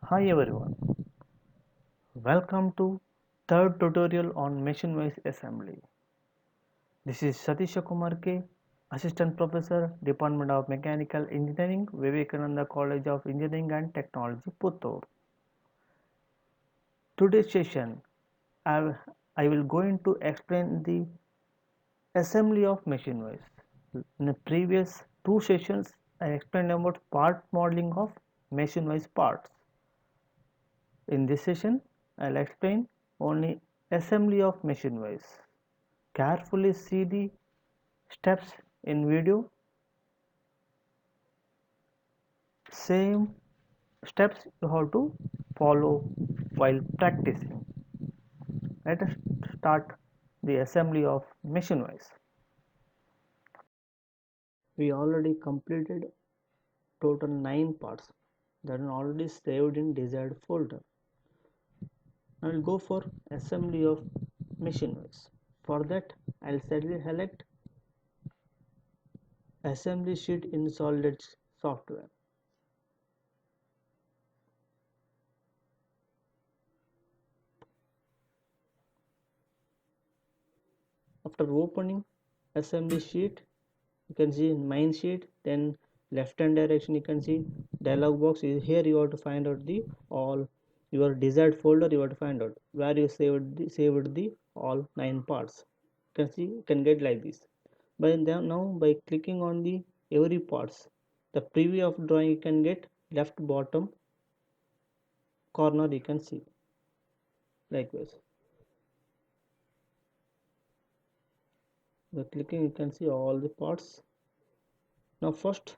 Hi everyone, welcome to third tutorial on machine-wise assembly. This is Satish Kumar K, Assistant Professor, Department of Mechanical Engineering, Vivekananda College of Engineering and Technology, Puttur. Today's session, I, I will going to explain the assembly of machine-wise. In the previous two sessions, I explained about part modeling of machine-wise parts. In this session, I'll explain only assembly of machine-wise. Carefully see the steps in video. Same steps you have to follow while practicing. Let us start the assembly of machine-wise. We already completed total 9 parts that are already saved in desired folder. I will go for assembly of machine-wise. For that, I'll select assembly sheet in SolidEdge software. After opening assembly sheet, you can see main sheet, then left hand direction you can see dialog box is here. You have to find out the all your desired folder. You have to find out where you saved the all 9 parts. You can see, you can get like this. By now by clicking on the every parts, the preview of drawing you can get left bottom corner, you can see likewise. By clicking you can see all the parts. Now first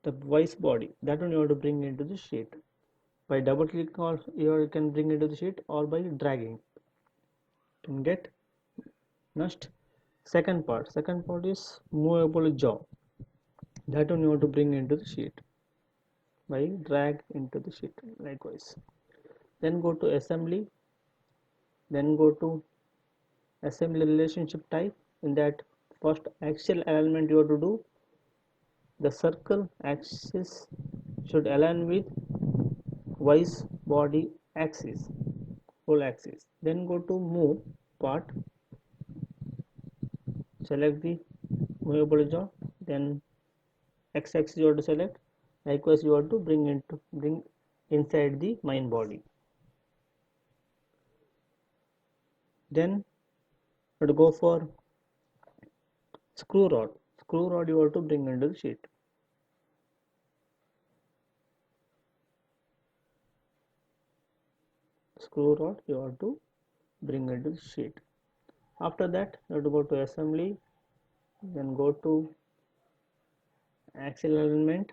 the voice body, that one you have to bring into the sheet. By double click or you can bring into the sheet, or by dragging. You can get next second part is movable jaw, that one you have to bring into the sheet by drag into the sheet likewise. Then go to assembly, then go to assembly relationship type. In that first axial alignment you have to do, the circle axis should align with vice body axis, whole axis. Then go to move part, select the movable jaw, then x axis you have to select. Likewise you have to bring inside the main body. Then you have to go for screw rod you have to bring into the sheet. Screw rod you have to bring into the sheet. After that you have to go to assembly, then go to axial alignment,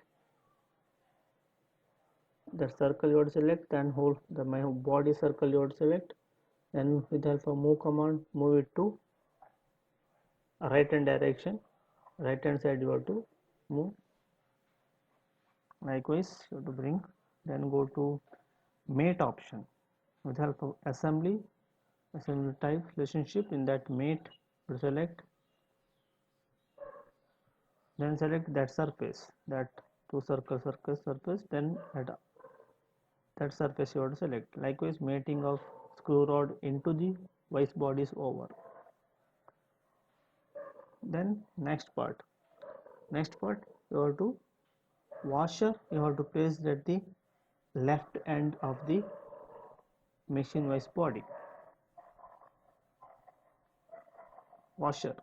the circle you have to select, then hold the my body circle you have to select. Then with the help of move command, move it to right hand direction, right hand side you have to move. Likewise you have to bring, then go to mate option. With the help of assembly type relationship, in that mate to select, then select that surface, that two surface, then that surface you have to select. Likewise mating of screw rod into the vice body is over. Then next part you have to washer you have to place at the left end of the machine wise body. Washer,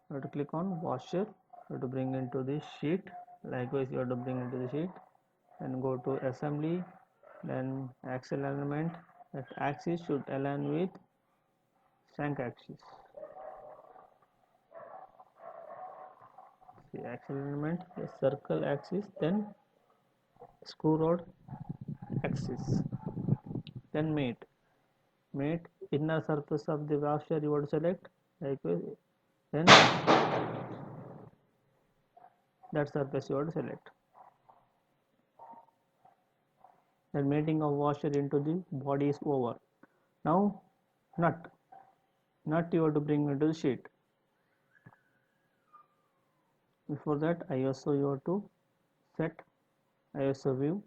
you have to click on washer, you have to bring into the sheet. Likewise you have to bring into the sheet, and go to assembly, then axial alignment, that axis should align with shank axis. The axial alignment, the circle axis, then screw rod axis, then mate inner surface of the washer you want to select. Likewise then that surface you want to select. Then mating of washer into the body is over. Now nut you have to bring into the sheet. Before that ISO you have to set ISO view,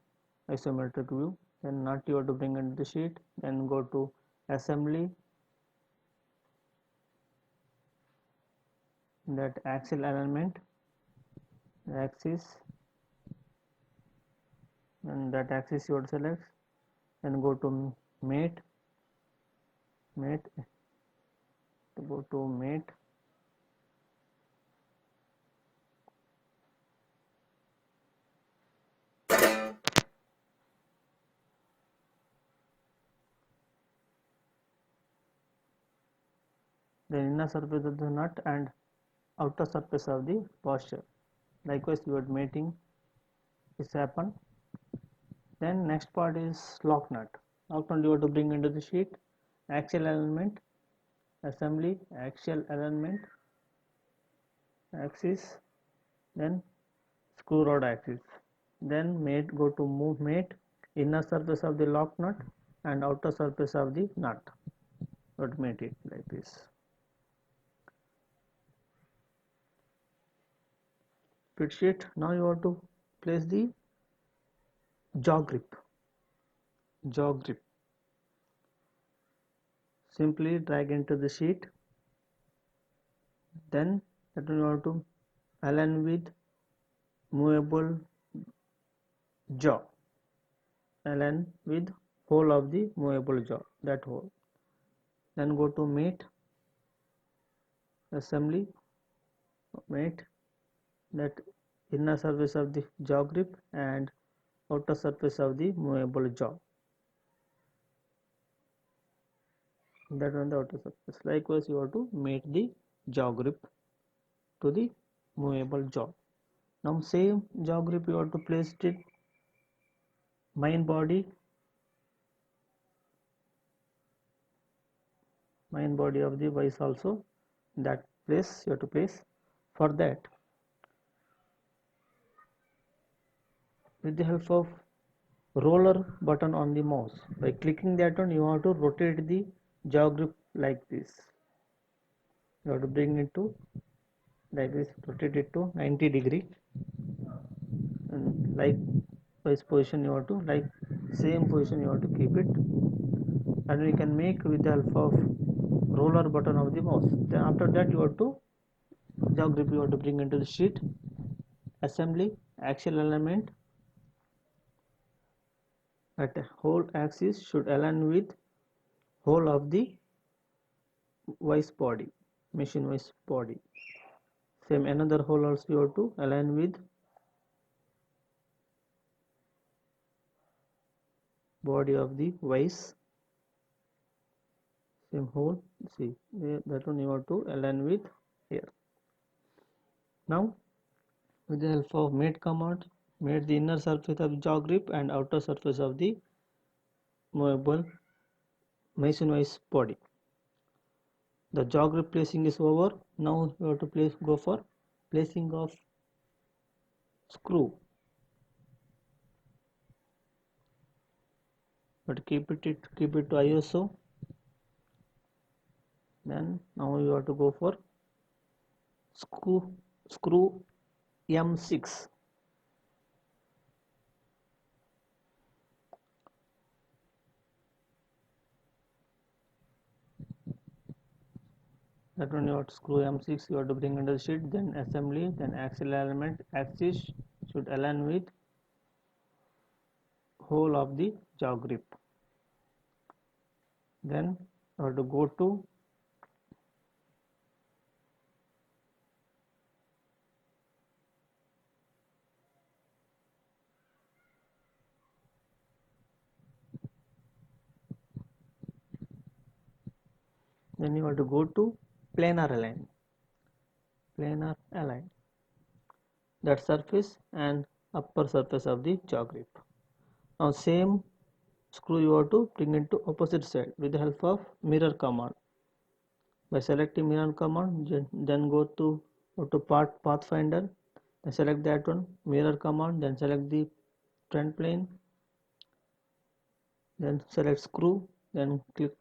isometric view. Then nut you have to bring into the sheet, then go to assembly, that axial alignment, axis, and that axis you have to select, then go to mate, mate, go to mate, the inner surface of the nut and outer surface of the washer. Likewise your mating is happen. Then next part is lock nut. Lock nut you have to bring into the sheet, axial alignment, assembly, axial alignment, axis, then screw rod axis. Then mate, go to move mate, inner surface of the lock nut and outer surface of the nut. But mate it like this. Fit sheet. Now you have to place the jaw grip. Jaw grip. Simply drag into the sheet. Then that you have to align with movable jaw. Align with hole of the movable jaw. That hole. Then go to mate, assembly, mate, that inner surface of the jaw grip and outer surface of the movable jaw. That on the outer surface. Likewise, you have to mate the jaw grip to the movable jaw. Now same jaw grip you have to place it main body of the vise also. That place you have to place. For that, with the help of roller button on the mouse, by clicking that one you have to rotate the jaw grip like this. You have to bring it to like this, rotate it to 90 degree, and like this position you have to, like same position you have to keep it, and we can make with the help of roller button of the mouse. Then after that you have to jaw grip you have to bring into the sheet, assembly, axial alignment, at whole axis should align with whole of the vise body, machine vise body. Same another hole also you have to align with body of the vise. Same hole, see that one you have to align with here. Now with the help of mate command, mate the inner surface of the jaw grip and outer surface of the movable machine vise body. The jaw grip placing is over. Now you have to go for placing of screw, but keep it to ISO. Then now you have to go for screw M6. That one you have to screw M6 you have to bring under the sheet, then assembly, then axial alignment, axis should align with whole of the jaw grip. Then you have to go to planar align. Planar align that surface and upper surface of the jaw grip. Now same screw you have to bring into opposite side with the help of mirror command. By selecting mirror command, then go to pathfinder, then select that one, mirror command, then select the front plane, then select screw, then click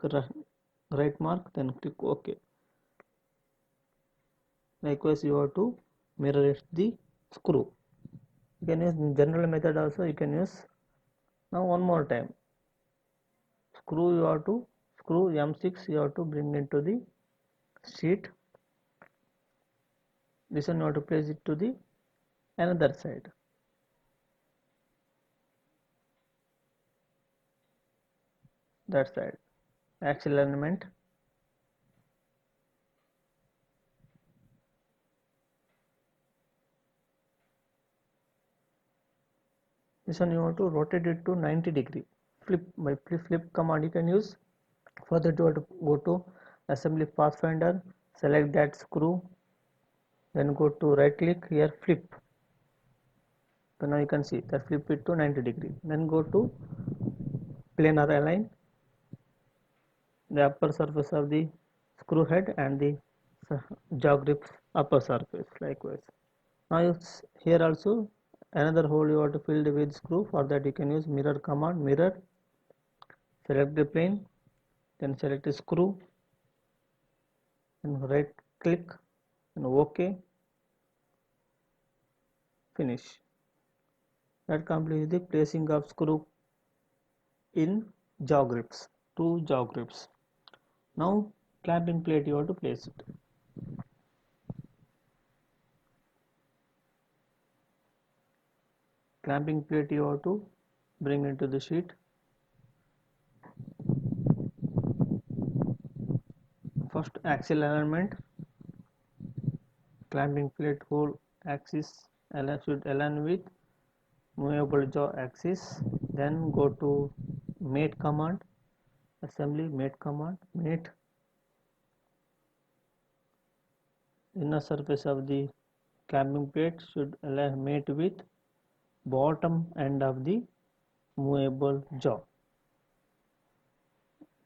right mark, then click OK. Likewise you have to mirror it the screw. You can use general method also, you can use Now one more time, screw M6 you have to bring into the sheet. This one you have to place it to the another side. That side. Axial alignment. This one you have to rotate it to 90 degree. Flip command you can use. For that you have to go to assembly pathfinder, select that screw, then go to right click here, flip. So now you can see that flip it to 90 degree. Then go to planar align the upper surface of the screw head and the jaw grips upper surface likewise. Now here also another hole you have to fill with screw. For that you can use mirror command, mirror, select the plane, then select a screw and right click and OK, finish. That completes the placing of screw in jaw grips, two jaw grips. Now clamping plate you have to place it. Clamping plate you have to bring into the sheet. First axial alignment, clamping plate whole axis should align with movable jaw axis. Then go to mate command, assembly mate command, mate inner surface of the clamping plate should align mate with bottom end of the movable jaw.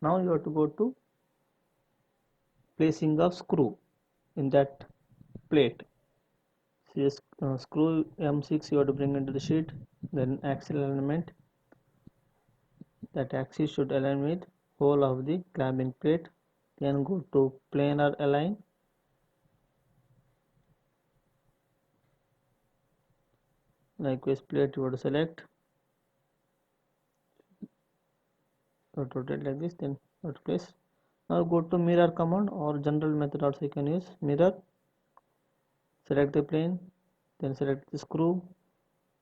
Now you have to go to placing of screw in that plate. See, screw M6 you have to bring into the sheet, then axial alignment, that axis should align with whole of the clamping plate. Then go to planar align, likewise plate you have to select, rotate like this, then place. Now go to mirror command or general method also you can use. Mirror, select the plane, then select the screw,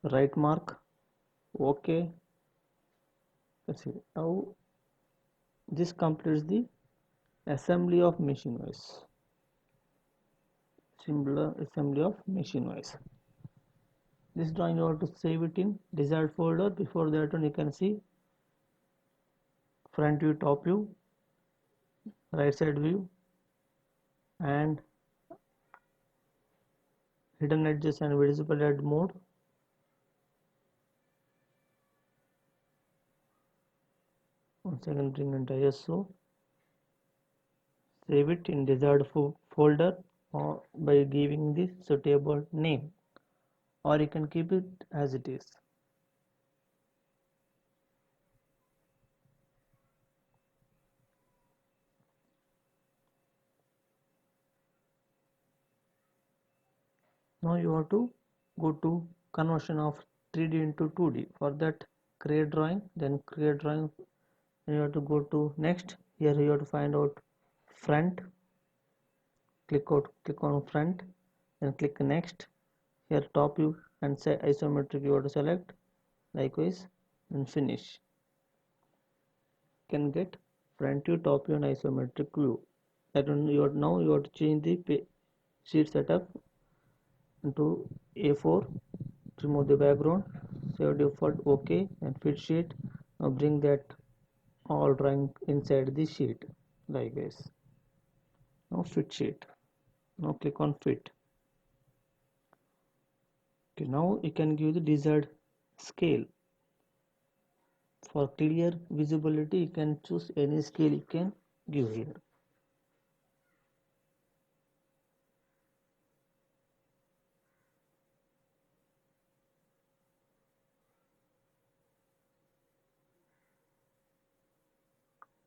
right mark, OK. Let's see. Now this completes the assembly of machine wise. Similar assembly of machine wise. This drawing you have to save it in desired folder. Before that one you can see front view, top view, right side view, and hidden edges and visible edge mode. Once again bring into ISO. Save it in desired folder or by giving the suitable name, or you can keep it as it is. Now you have to go to conversion of 3D into 2D. For that create drawing, then create drawing, then you have to go to next. Here you have to find out front, click on front, then click next. Here top view and say isometric you have to select, likewise, and finish. You can get front view, top view and isometric view. Now you have to change the sheet setup into A4, remove the background, save default, OK, and fit sheet. Now bring that all drawing inside the sheet like this. Now fit sheet. Now click on fit. Okay, now you can give the desired scale. For clear visibility you can choose any scale you can give here.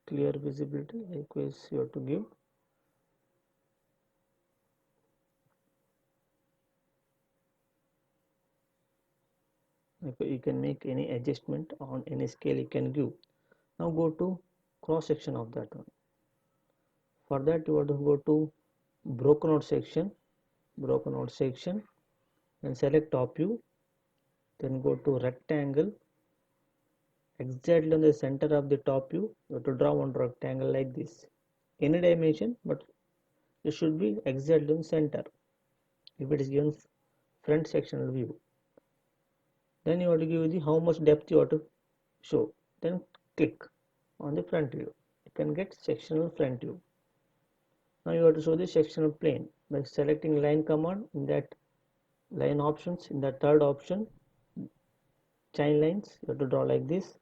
Clear visibility likewise you have to give. You can make any adjustment on any scale you can give. Now go to cross section of that one. For that you have to go to broken out section, and select top view, then go to rectangle. Exactly on the center of the top view you have to draw one rectangle like this, any dimension, but it should be exactly in center if it is given front sectional view. Then you have to give the how much depth you have to show, then click on the front view, you can get sectional front view. Now you have to show the sectional plane by selecting line command. In that line options, in the third option, chain lines, you have to draw like this.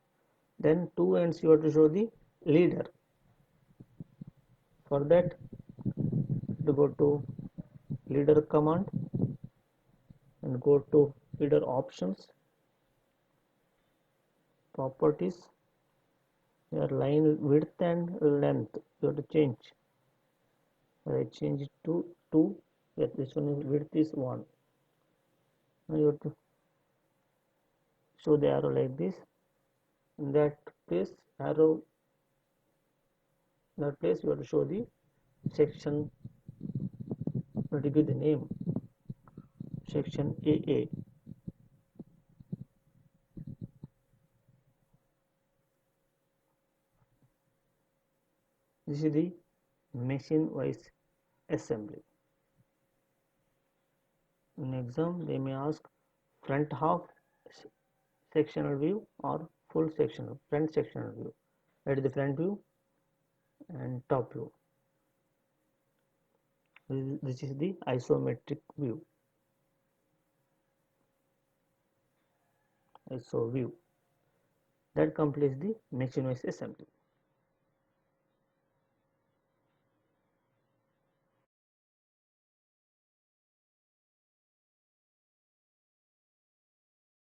Then two ends you have to show the leader. For that to go to leader command and go to leader options, properties, your line width and length you have to change. I change it to 2. Yes, this one is width is 1. Now you have to show the arrow like this. In that place arrow, that place you have to show the section, you have to give the name section AA. This is the machine wise assembly. In exam they may ask front half sectional view or full sectional front sectional view. That is the front view and top view. This is the isometric view. ISO view. That completes the machine wise assembly.